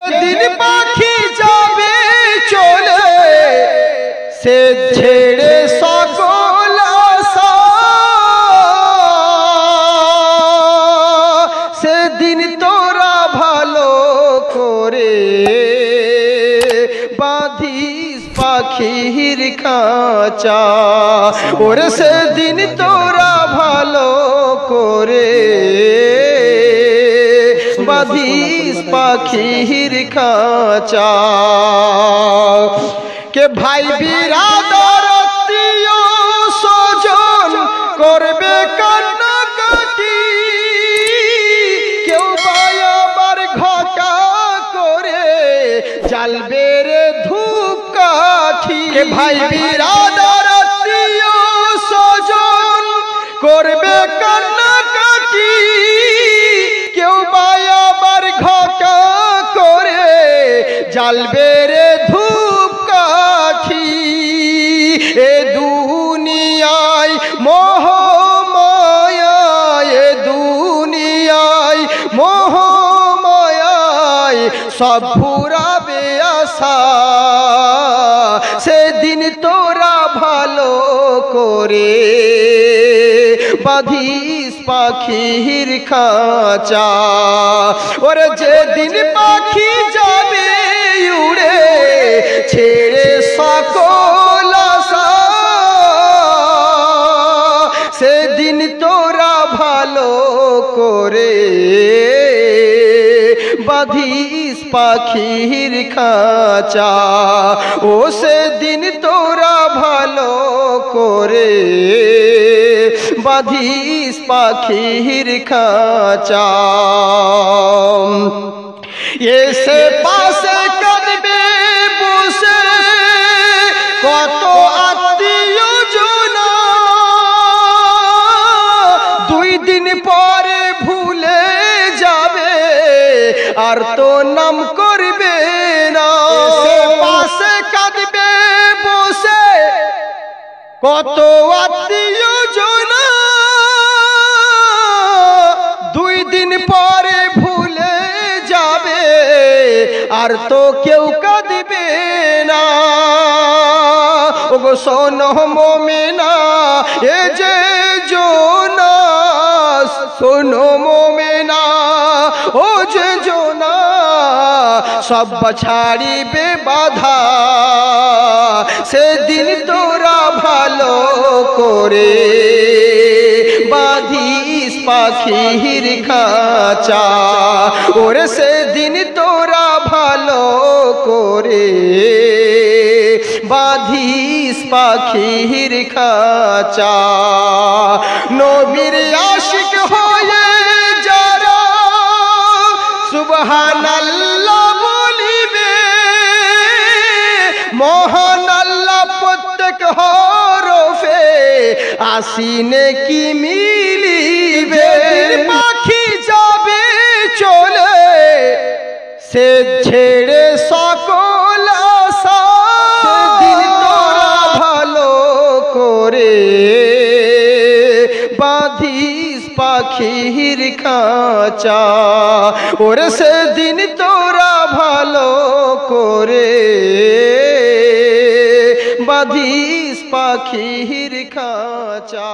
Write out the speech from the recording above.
দিন পাখি যাবে চলে সে ছেড়ে সকল আশা, সেদিন তোরা ভালো করে বাঁধিস পাখির খাঁচা। ওরে সেদিন তোরা ভালো করে বাঁধিস পাখির খাঁচা। কে ভাই বিরাদর আত্মীয় স্বজন করবে কান্নাকাটি, কেউ বায়াবার ঘটা করে জ্বালবে রে ধূপকাঠি। কে ভাই বিরাদর আত্মীয় স্বজন করবে কান্নাকাটি, কেউ বায়াবার ঘটা করে জ্বালবে রে ধূপকাঠি। এ দুনিয়ায় মোহমায়ায়, এ দুনিয়ায় মোহমায়ায় সব ফুরাবে আশা, সেদিন তোরা ভালো করে বাঁধিস পাখির খাঁচা। ওরে যেদিন পাখি যাবে উড়ে ছেড়ে সকল আশা, সেদিন তোরা ভালো করে বাঁধিস পাখির খাঁচা। ও সেদিন তোরা ভালো করে বাঁধিস পাখির খাঁচা। এসে পাশে কাঁদবে বসে কত আত্মীয় জনা, দুই দিন পরে ভুলে যাবে আর তো নাম করবে না। এসে পাশে কাঁদবে বসে কত আত্মীয় জনা, দুই দিন পরে ভুলে যাবে আর তো কেউ কাঁদবে না। ওগো শোনো মোমেনা এ যে জোনাস, শোনো মোমেনা ও যে জোনাস, সব ছাড়িবে বাধা, সেদিন তোরা ভালো করে বাঁধিস পাখির খাঁচা। ওরে সেদিন তোরা ভালো করে বাঁধিস পাখির খাঁচা। নবীর আশিক হয়ে যারা সুবহানাল্লাহ বলিবে, মহান আল্লাহ প্রত্যেক হরফে আসিনে কি মিলিবে। পাখি যাবে চলে সে ছেড়ে সকল আশা, সেদিন তোরা ভালো করে বাঁধিস পাখির খাঁচা। ওরে সেদিন তোরা ভালো করে বাঁধিস পাখির খাঁচা।